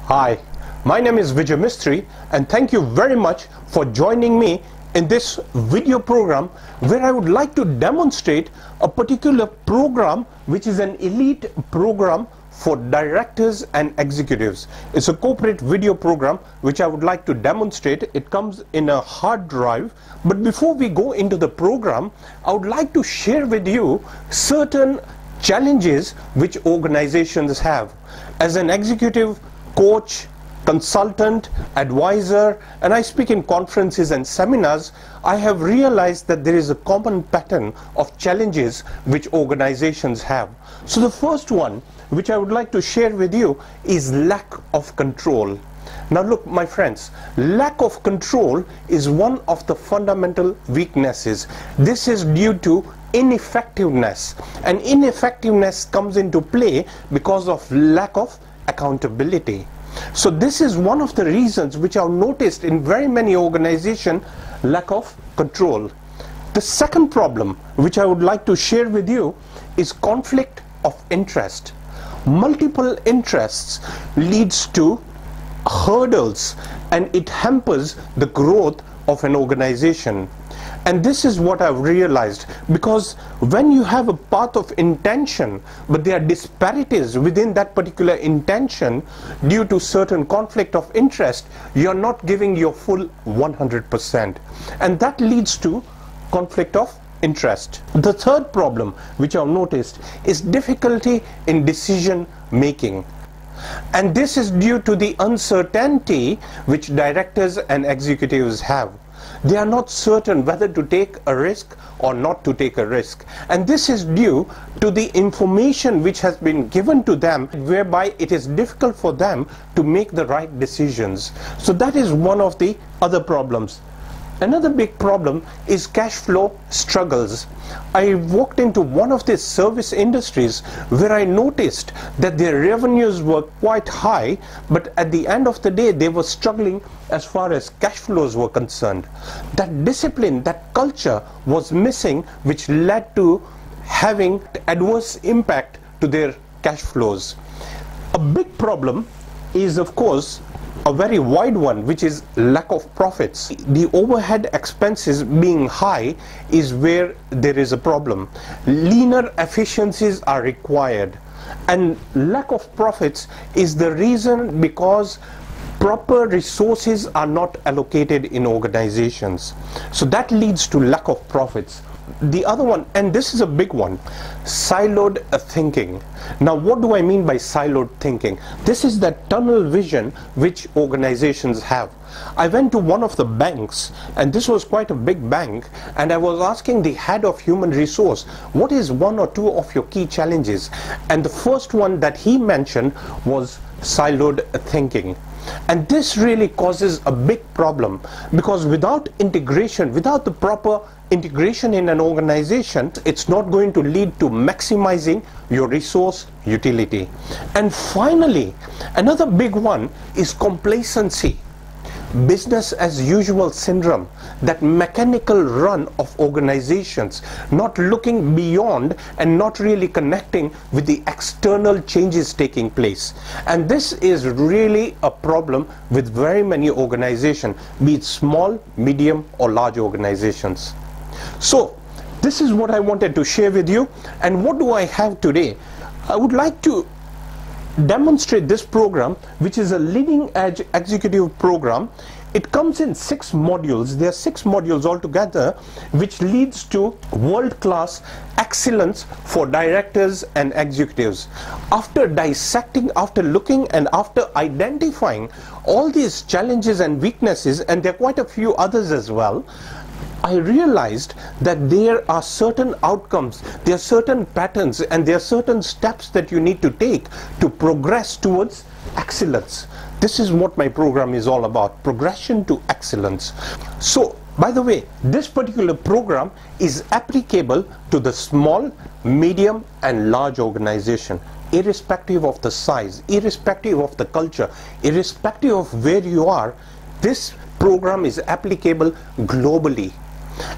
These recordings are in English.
Hi, my name is Vijay Mistry and thank you very much for joining me in this video program where I would like to demonstrate a particular program which is an elite program for directors and executives. It's a corporate video program which I would like to demonstrate. It comes in a hard drive, but before we go into the program, I would like to share with you certain challenges which organizations have. As an executive coach, consultant, advisor, and I speak in conferences and seminars, I have realized that there is a common pattern of challenges which organizations have. So the first one which I would like to share with you is lack of control. Now look, my friends, lack of control is one of the fundamental weaknesses. This is due to ineffectiveness, and ineffectiveness comes into play because of lack of accountability. So this is one of the reasons which I've noticed in very many organizations, lack of control. The second problem which I would like to share with you is conflict of interest. Multiple interests leads to hurdles and it hampers the growth of an organization. And this is what I've realized, because when you have a path of intention but there are disparities within that particular intention due to certain conflict of interest, you're not giving your full 100%, and that leads to conflict of interest. The third problem which I've noticed is difficulty in decision making. And this is due to the uncertainty which directors and executives have. They are not certain whether to take a risk or not to take a risk. And this is due to the information which has been given to them, whereby it is difficult for them to make the right decisions. So that is one of the other problems. Another big problem is cash flow struggles. I walked into one of these service industries where I noticed that their revenues were quite high, but at the end of the day they were struggling as far as cash flows were concerned. That discipline, that culture was missing, which led to having adverse impact to their cash flows. A big problem is, of course, a very wide one, which is lack of profits. The overhead expenses being high is where there is a problem. Leaner efficiencies are required, and lack of profits is the reason because proper resources are not allocated in organizations. So that leads to lack of profits. The other one, and this is a big one, siloed thinking. Now what do I mean by siloed thinking? This is that tunnel vision which organizations have. I went to one of the banks, and this was quite a big bank, and I was asking the head of human resource, what is one or two of your key challenges? And the first one that he mentioned was siloed thinking. And this really causes a big problem, because without integration, without the proper integration in an organization, it's not going to lead to maximizing your resource utility. And finally, another big one is complacency. Business as usual syndrome, that mechanical run of organizations, not looking beyond and not really connecting with the external changes taking place. And this is really a problem with very many organizations, be it small, medium or large organizations. So this is what I wanted to share with you. And what do I have today? I would like to demonstrate this program, which is a leading edge executive program. It comes in 6 modules. There are 6 modules altogether, which leads to world-class excellence for directors and executives. After dissecting, after looking and after identifying all these challenges and weaknesses, and there are quite a few others as well, I realized that there are certain outcomes, there are certain patterns, and there are certain steps that you need to take to progress towards excellence. This is what my program is all about, progression to excellence. So, by the way, this particular program is applicable to the small, medium, and large organization, irrespective of the size, irrespective of the culture, irrespective of where you are. This program is applicable globally,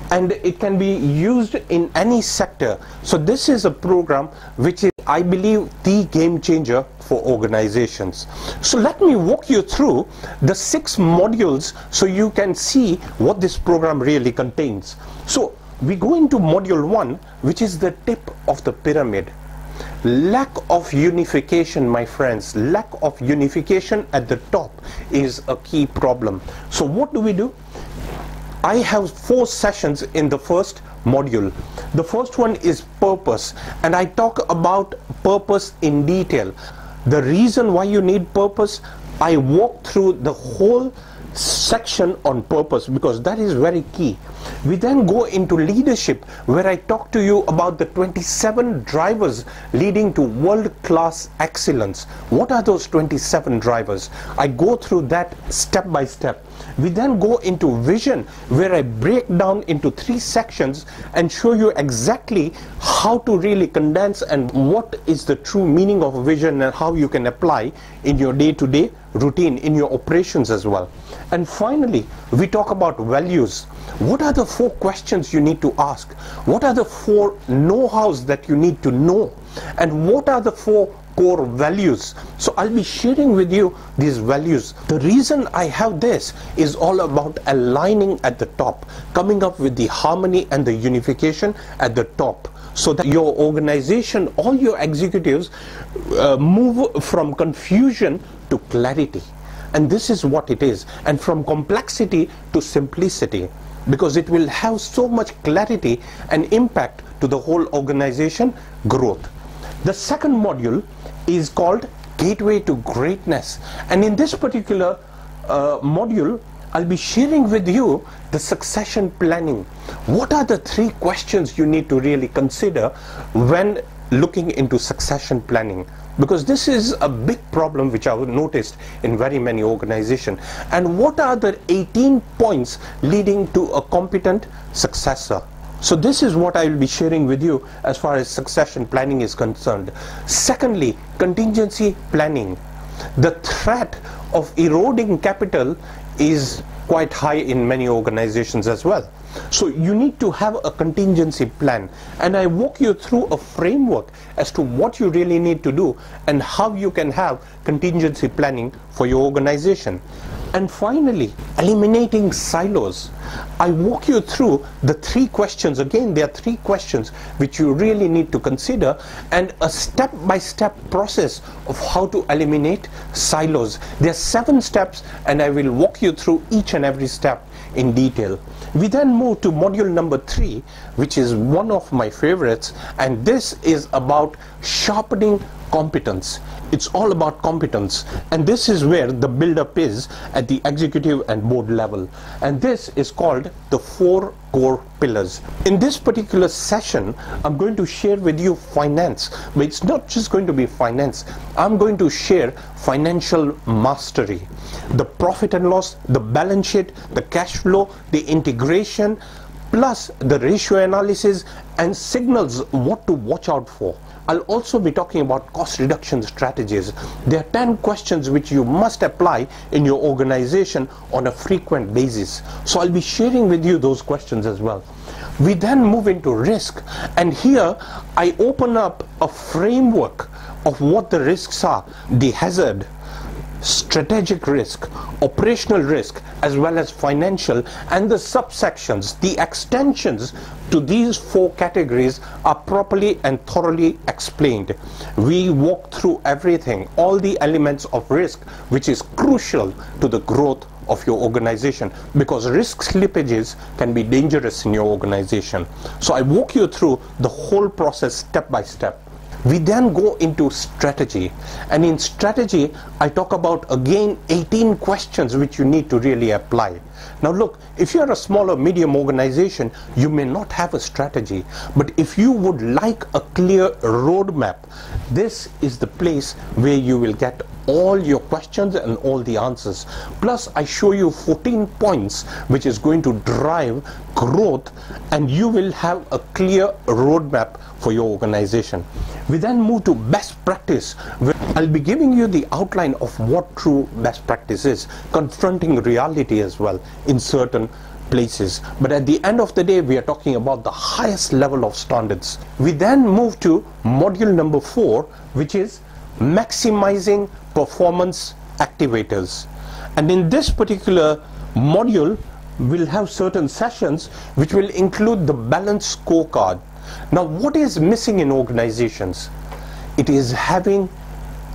and it can be used in any sector. So this is a program which is I believe, the game changer for organizations. So let me walk you through the 6 modules so you can see what this program really contains. So we go into module 1, which is the tip of the pyramid. Lack of unification, my friends, lack of unification at the top is a key problem. So what do? I have 4 sessions in the first module. The first one is purpose, and I talk about purpose in detail. The reason why you need purpose, I walk through the whole section on purpose because that is very key. We then go into leadership, where I talk to you about the 27 drivers leading to world-class excellence. What are those 27 drivers? I go through that step by step. We then go into vision, where I break down into 3 sections and show you exactly how to really condense and what is the true meaning of vision and how you can apply in your day-to-day routine, in your operations as well. And finally, we talk about values. What are the 4 questions you need to ask? What are the 4 know-hows that you need to know? And what are the 4 core values? So I'll be sharing with you these values. The reason I have this is all about aligning at the top, coming up with the harmony and the unification at the top, so that your organization, all your executives move from confusion to clarity. And this is what it is, and from complexity to simplicity, because it will have so much clarity and impact to the whole organization growth. The second module is called Gateway to Greatness, and in this particular module, I'll be sharing with you the succession planning. What are the 3 questions you need to really consider when looking into succession planning? Because this is a big problem which I've noticed in very many organizations. And what are the 18 points leading to a competent successor? So this is what I will be sharing with you as far as succession planning is concerned. Secondly, contingency planning. The threat of eroding capital is quite high in many organizations as well. So you need to have a contingency plan, and I walk you through a framework as to what you really need to do and how you can have contingency planning for your organization. And finally, eliminating silos. I walk you through the 3 questions. Again, there are 3 questions which you really need to consider, and a step-by-step process of how to eliminate silos. There are 7 steps, and I will walk you through each and every step in detail. We then move to module number 3, which is one of my favorites, and this is about sharpening competence. It's all about competence, and this is where the build-up is at the executive and board level, and this is called the 4 core pillars. In this particular session, I'm going to share with you finance, but it's not just going to be finance. I'm going to share financial mastery, the profit and loss, the balance sheet, the cash flow, the integration, plus the ratio analysis and signals what to watch out for. I'll also be talking about cost reduction strategies. There are 10 questions which you must apply in your organization on a frequent basis. So I'll be sharing with you those questions as well. We then move into risk, and here I open up a framework of what the risks are: the hazard, strategic risk, operational risk, as well as financial, and the subsections, the extensions to these 4 categories are properly and thoroughly explained. We walk through everything, all the elements of risk, which is crucial to the growth of your organization, because risk slippages can be dangerous in your organization. So I walk you through the whole process step by step. We then go into strategy, and in strategy I talk about again 18 questions which you need to really apply. Now look, if you are a small or medium organization, you may not have a strategy, but if you would like a clear roadmap, this is the place where you will get all your questions and all the answers. Plus I show you 14 points which is going to drive growth, and you will have a clear roadmap for your organization. We then move to best practice, where I'll be giving you the outline of what true best practice is, confronting reality as well in certain places. But at the end of the day, we are talking about the highest level of standards. We then move to module number 4, which is maximizing performance activators. And in this particular module, we'll have certain sessions which will include the balanced scorecard. Now, what is missing in organizations? It is having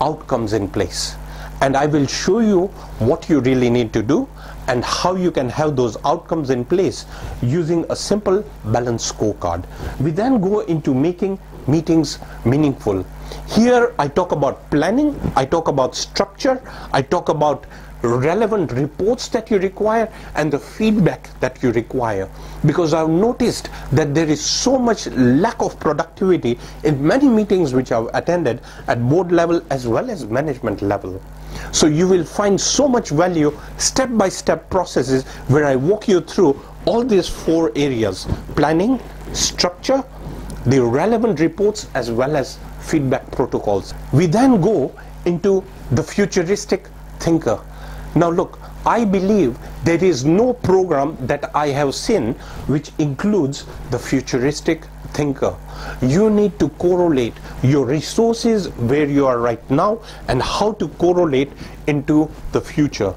outcomes in place. And I will show you what you really need to do and how you can have those outcomes in place using a simple balanced scorecard. We then go into making meetings meaningful. Here I talk about planning, I talk about structure, I talk about relevant reports that you require and the feedback that you require, because I've noticed that there is so much lack of productivity in many meetings which I've attended at board level as well as management level. So you will find so much value, step-by-step processes where I walk you through all these 4 areas: planning, structure, the relevant reports as well as feedback protocols. We then go into the futuristic thinker. Now look, I believe there is no program that I have seen which includes the futuristic thinker. You need to correlate your resources where you are right now and how to correlate into the future.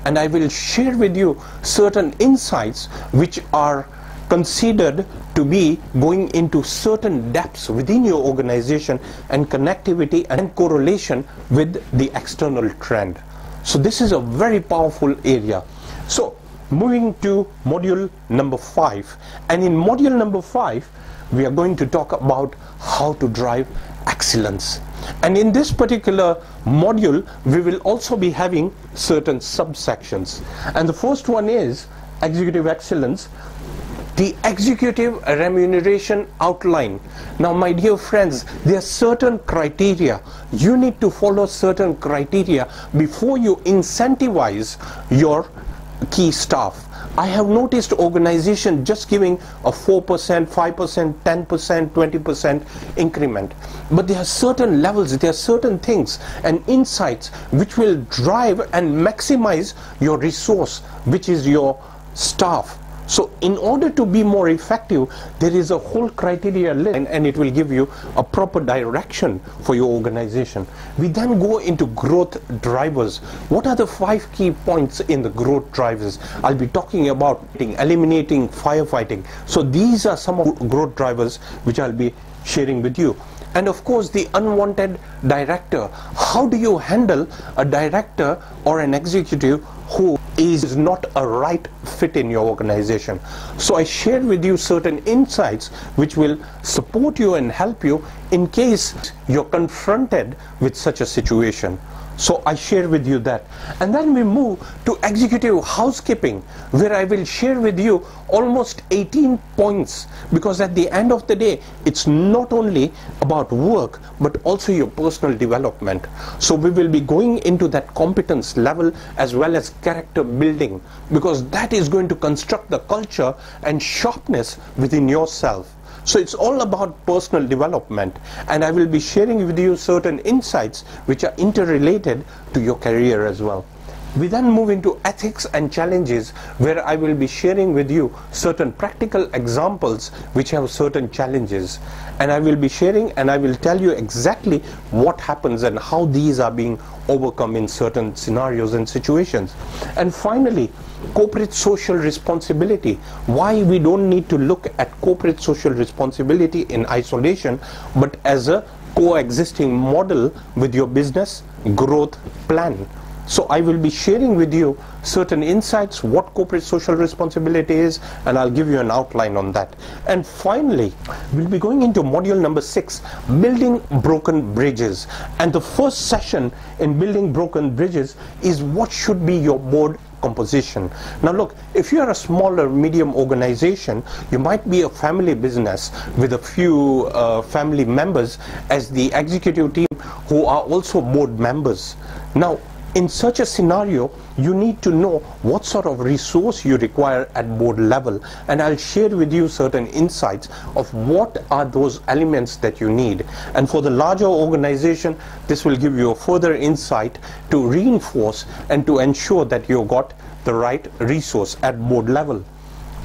And I will share with you certain insights which are considered to be going into certain depths within your organization and connectivity and correlation with the external trend. So this is a very powerful area. So moving to module number 5, and in module number 5 we are going to talk about how to drive excellence. And in this particular module we will also be having certain subsections, and the first one is executive excellence, the executive remuneration outline. Now my dear friends, there are certain criteria. You need to follow certain criteria before you incentivize your key staff. I have noticed organizations just giving a 4%, 5%, 10%, 20% increment. But there are certain levels, there are certain things and insights which will drive and maximize your resource, which is your staff. So in order to be more effective, there is a whole criteria list, and it will give you a proper direction for your organization. We then go into growth drivers. What are the 5 key points in the growth drivers? I'll be talking about eliminating firefighting. So these are some of the growth drivers which I'll be sharing with you. And of course, the unwanted director. How do you handle a director or an executive who is not a right fit in your organization? So I shared with you certain insights which will support you and help you in case you're confronted with such a situation. So I share with you that. And then we move to executive housekeeping, where I will share with you almost 18 points, because at the end of the day, it's not only about work, but also your personal development. So we will be going into that competence level as well as character building, because that is going to construct the culture and sharpness within yourself. So it's all about personal development, and I will be sharing with you certain insights which are interrelated to your career as well. We then move into ethics and challenges, where I will be sharing with you certain practical examples which have certain challenges, and I will be sharing and I will tell you exactly what happens and how these are being overcome in certain scenarios and situations. And finally, corporate social responsibility. Why we don't need to look at corporate social responsibility in isolation, but as a coexisting model with your business growth plan. So I will be sharing with you certain insights, what corporate social responsibility is, and I'll give you an outline on that. And finally, we'll be going into module number 6, building broken bridges. And the first session in building broken bridges is what should be your board composition. Now look, if you are a smaller medium organization, you might be a family business with a few family members as the executive team who are also board members. Now in such a scenario, you need to know what sort of resource you require at board level, and I'll share with you certain insights of what are those elements that you need. And for the larger organization, this will give you a further insight to reinforce and to ensure that you've got the right resource at board level.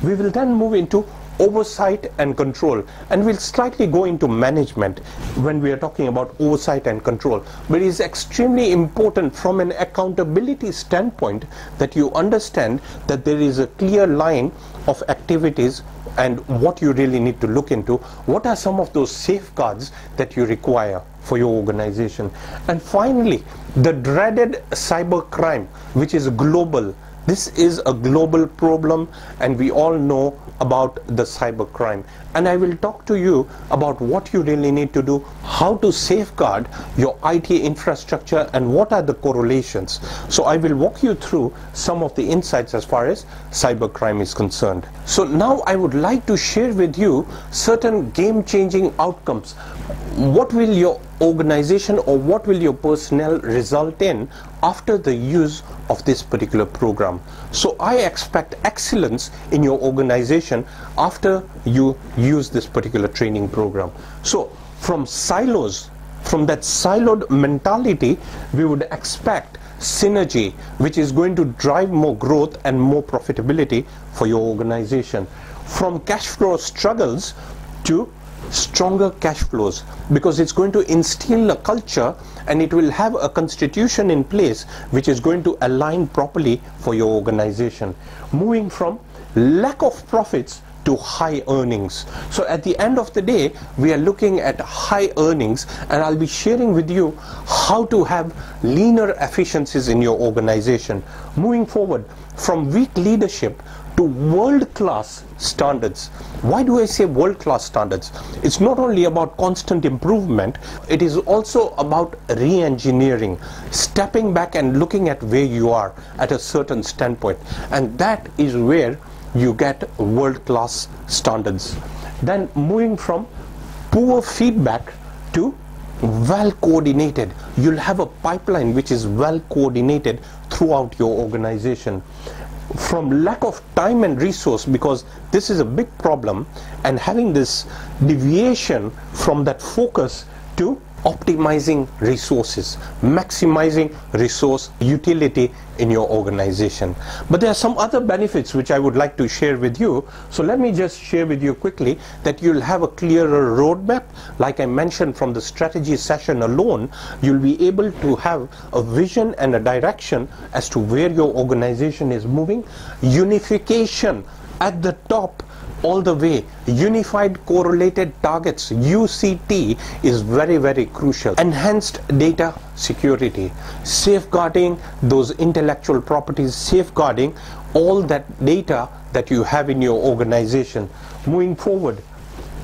We will then move into oversight and control, and we'll slightly go into management when we are talking about oversight and control. But it is extremely important from an accountability standpoint that you understand that there is a clear line of activities and what you really need to look into. What are some of those safeguards that you require for your organization? And finally, the dreaded cybercrime, which is global. This is a global problem, and we all know about the cybercrime. And I will talk to you about what you really need to do, how to safeguard your IT infrastructure, and what are the correlations. So I will walk you through some of the insights as far as cybercrime is concerned. So now I would like to share with you certain game-changing outcomes. What will your organization or what will your personnel result in after the use of this particular program? So I expect excellence in your organization after you use this particular training program. So from silos, from that siloed mentality, we would expect synergy, which is going to drive more growth and more profitability for your organization. From cash flow struggles to stronger cash flows, because it's going to instill a culture and it will have a constitution in place which is going to align properly for your organization. Moving from lack of profits to high earnings. So at the end of the day, we are looking at high earnings, and I'll be sharing with you how to have leaner efficiencies in your organization. Moving forward from weak leadership to world-class standards. Why do I say world-class standards? It's not only about constant improvement, it is also about re-engineering, stepping back and looking at where you are at a certain standpoint, and that is where you get world-class standards. Then moving from poor feedback to well coordinated. You'll have a pipeline which is well coordinated throughout your organization. From lack of time and resource, because this is a big problem, and having this deviation from that focus to optimizing resources, maximizing resource utility in your organization. But there are some other benefits which I would like to share with you. So let me just share with you quickly that you'll have a clearer roadmap. Like I mentioned, from the strategy session alone, you'll be able to have a vision and a direction as to where your organization is moving. Unification at the top all the way. Unified correlated targets, UCT, is very, very crucial. Enhanced data security, safeguarding those intellectual properties, safeguarding all that data that you have in your organization. Moving forward,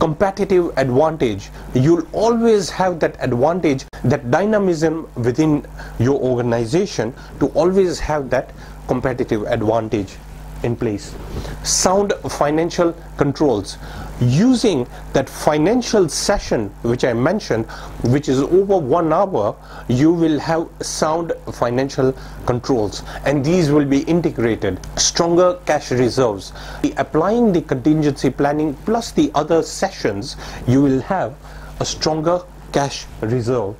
competitive advantage. You'll always have that advantage, that dynamism within your organization, to always have that competitive advantage in place. Sound financial controls. Using that financial session which I mentioned, which is over 1 hour, you will have sound financial controls, and these will be integrated. Stronger cash reserves. Applying the contingency planning plus the other sessions, you will have a stronger cash reserve.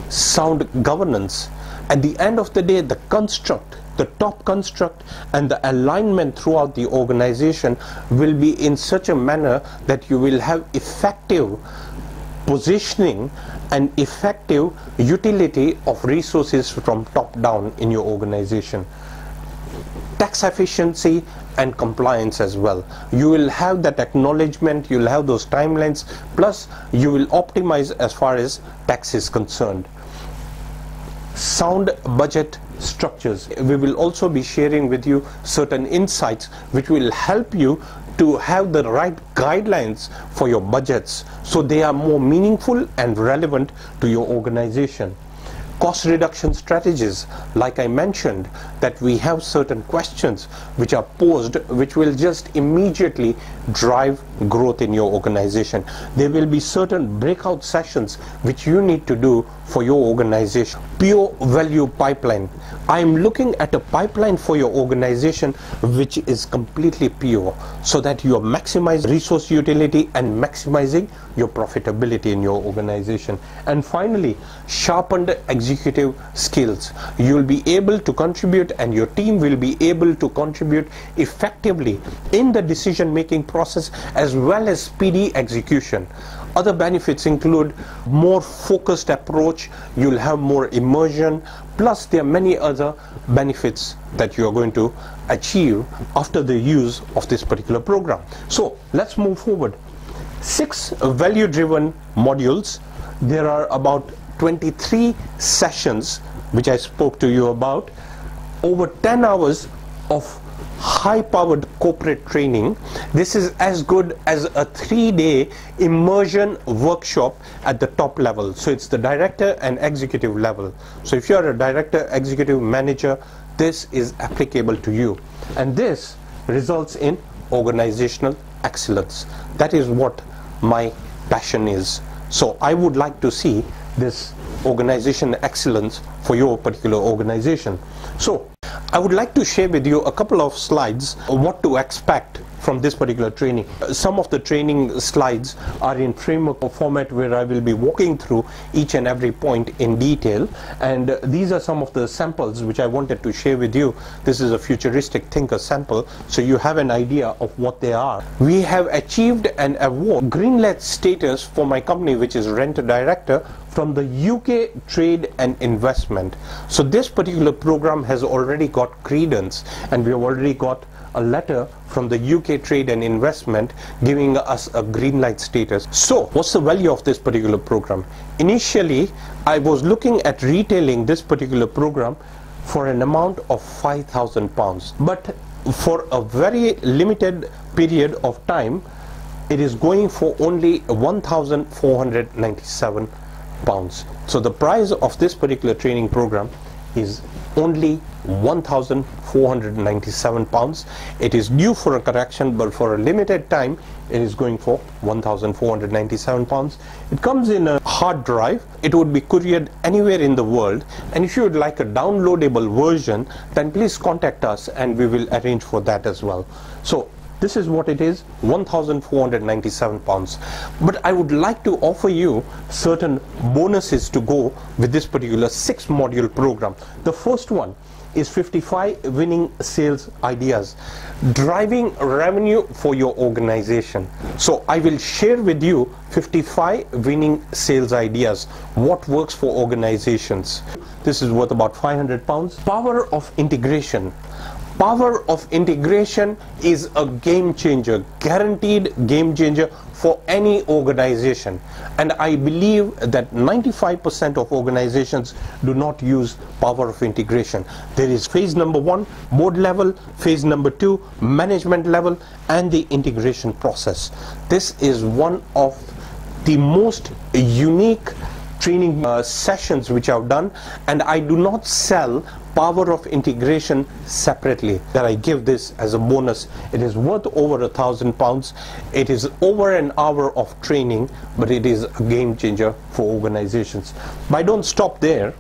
Sound governance. At the end of the day, the construct, the top construct and the alignment throughout the organization will be in such a manner that you will have effective positioning and effective utility of resources from top down in your organization. Tax efficiency and compliance as well. You will have that acknowledgement, you will have those timelines, plus you will optimize as far as tax is concerned. Sound budget structures. We will also be sharing with you certain insights which will help you to have the right guidelines for your budgets, so they are more meaningful and relevant to your organization. Cost reduction strategies. Like I mentioned, that we have certain questions which are posed which will just immediately drive growth in your organization. There will be certain breakout sessions which you need to do for your organization. Pure value pipeline. I am looking at a pipeline for your organization which is completely pure, so that you are maximizing resource utility and maximizing your profitability in your organization. And finally, sharpened execution executive skills. You'll be able to contribute, and your team will be able to contribute effectively in the decision making process as well as speedy execution. Other benefits include more focused approach, you'll have more immersion, plus there are many other benefits that you are going to achieve after the use of this particular program. So let's move forward. 6 value-driven modules. There are about 23 sessions which I spoke to you about, over 10 hours of high-powered corporate training. This is as good as a 3-day immersion workshop at the top level. So it's the director and executive level. So if you're a director, executive, manager, this is applicable to you. And this results in organizational excellence. That is what my passion is. So I would like to see this organization excellence for your particular organization. So I would like to share with you a couple of slides of what to expect from this particular training. Some of the training slides are in framework format where I will be walking through each and every point in detail, and these are some of the samples which I wanted to share with you. This is a futuristic thinker sample, so you have an idea of what they are. We have achieved an award, greenlit status, for my company, which is Rent Director, from the UK Trade and Investment. So this particular program has already got credence, and we have already got a letter from the UK Trade and Investment giving us a green light status. So what's the value of this particular program? Initially I was looking at retailing this particular program for an amount of £5,000, but for a very limited period of time it is going for only £1,497. So the price of this particular training program is only £1,497. It is due for a correction, but for a limited time it is going for £1,497. It comes in a hard drive. It would be couriered anywhere in the world, and if you would like a downloadable version, then please contact us and we will arrange for that as well. So this is what it is, £1,497. But I would like to offer you certain bonuses to go with this particular 6-module program. The first one is 55 winning sales ideas, driving revenue for your organization. So I will share with you 55 winning sales ideas, what works for organizations. This is worth about £500. Power of integration. Power of integration is a game changer, guaranteed game changer for any organization. And I believe that 95% of organizations do not use power of integration. There is phase number 1, board level, phase number 2, management level, and the integration process. This is one of the most unique training sessions which I've done, and I do not sell power of integration separately, that I give this as a bonus. It is worth over £1,000. It is over an hour of training, but it is a game changer for organizations. But I don't stop there.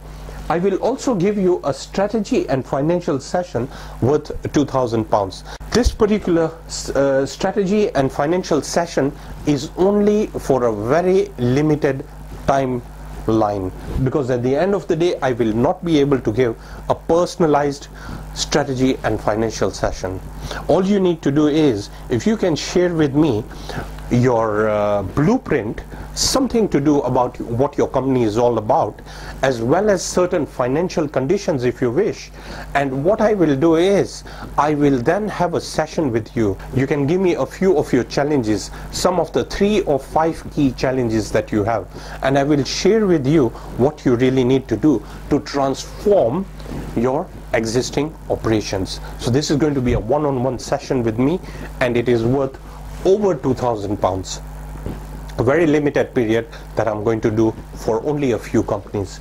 I will also give you a strategy and financial session worth £2,000. This particular strategy and financial session is only for a very limited time line, because at the end of the day I will not be able to give a personalized strategy and financial session. All you need to do is, if you can share with me your blueprint, something to do about what your company is all about, as well as certain financial conditions if you wish, and what I will do is I will then have a session with you. You can give me a few of your challenges, some of the 3 or 5 key challenges that you have, and I will share with you what you really need to do to transform your existing operations. So this is going to be a one-on-one session with me, and it is worth over £2,000. A very limited period that I'm going to do for only a few companies.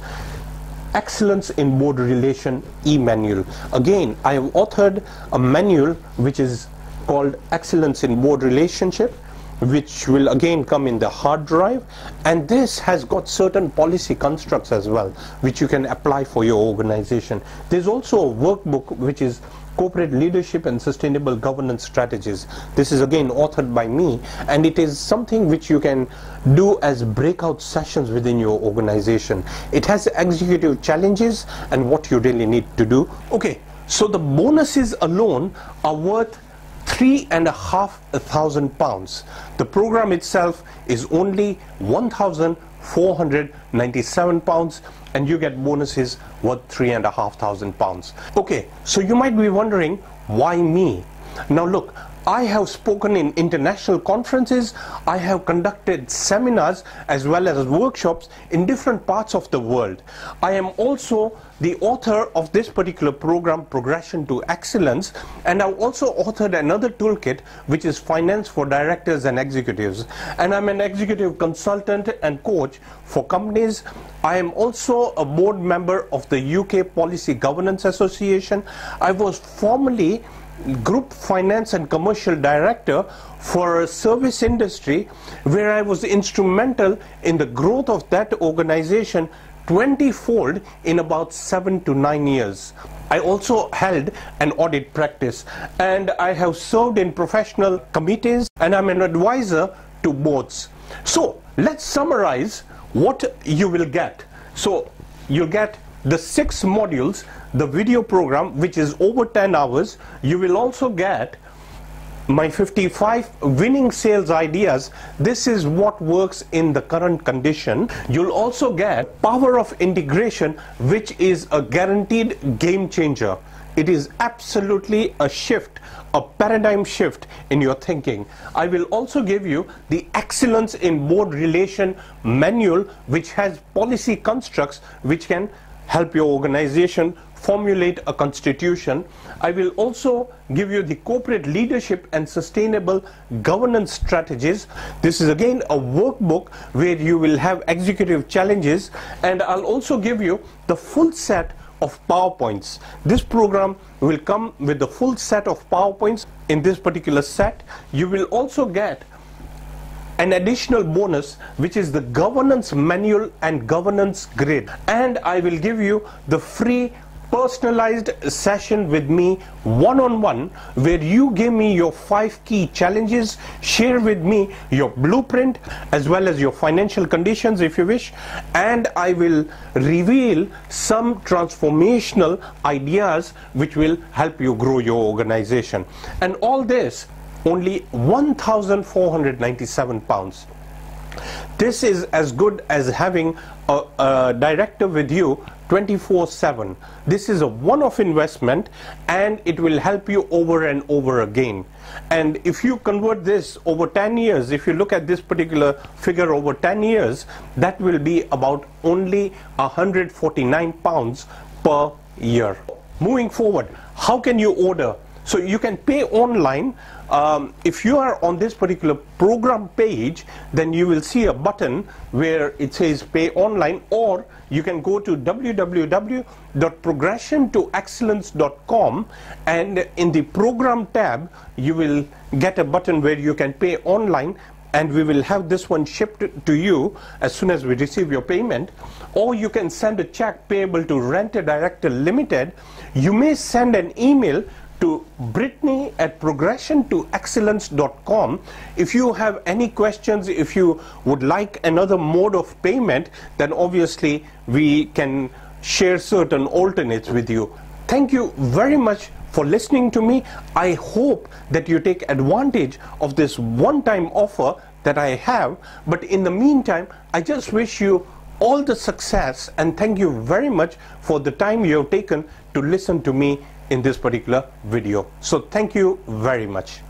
Excellence in Board Relation e-manual. Again, I have authored a manual which is called Excellence in Board Relationship. which will again come in the hard drive, and this has got certain policy constructs as well which you can apply for your organization. There's also a workbook which is Corporate Leadership and Sustainable Governance Strategies. This is again authored by me, and it is something which you can do as breakout sessions within your organization. It has executive challenges and what you really need to do. Okay, so the bonuses alone are worth £3,500. The program itself is only £1,497, and you get bonuses worth £3,500. Okay, so you might be wondering, why me? Now look, I have spoken in international conferences, I have conducted seminars as well as workshops in different parts of the world. I am also the author of this particular program, Progression to Excellence, and I've also authored another toolkit which is Finance for Directors and Executives. And I'm an executive consultant and coach for companies. I am also a board member of the UK Policy Governance Association. I was formerly Group Finance and Commercial Director for a service industry where I was instrumental in the growth of that organization 20-fold in about 7 to 9 years. I also held an audit practice, and I have served in professional committees, and I'm an advisor to boards. So let's summarize what you will get. So you'll get the 6 modules, the video program which is over 10 hours. You will also get my 55 winning sales ideas. This is what works in the current condition. You'll also get power of integration, which is a guaranteed game changer. It is absolutely a shift, a paradigm shift in your thinking. I will also give you the Excellence in Board Relation manual, which has policy constructs which can help your organization formulate a constitution. I will also give you the Corporate Leadership and Sustainable Governance Strategies. This is again a workbook where you will have executive challenges, and I'll also give you the full set of PowerPoints. This program will come with the full set of PowerPoints. In this particular set, you will also get an additional bonus, which is the governance manual and governance grid, and I will give you the free personalized session with me one-on-one, where you give me your 5 key challenges, share with me your blueprint as well as your financial conditions if you wish, and I will reveal some transformational ideas which will help you grow your organization. And all this only £1,497. This is as good as having a director with you 24/7. This is a one-off investment, and it will help you over and over again. And if you convert this over 10 years, if you look at this particular figure over 10 years, that will be about only £149 per year. Moving forward, how can you order? So you can pay online. If you are on this particular program page, then you will see a button where it says pay online, or you can go to www.progressiontoexcellence.com, and in the program tab you will get a button where you can pay online, and we will have this one shipped to you as soon as we receive your payment. Or you can send a check payable to Renter Director Limited. You may send an email to Brittany@progressiontoexcellence.com. If you have any questions, if you would like another mode of payment, then obviously we can share certain alternates with you. Thank you very much for listening to me. I hope that you take advantage of this one-time offer that I have, but in the meantime, I just wish you all the success, and thank you very much for the time you have taken to listen to me in this particular video. So thank you very much.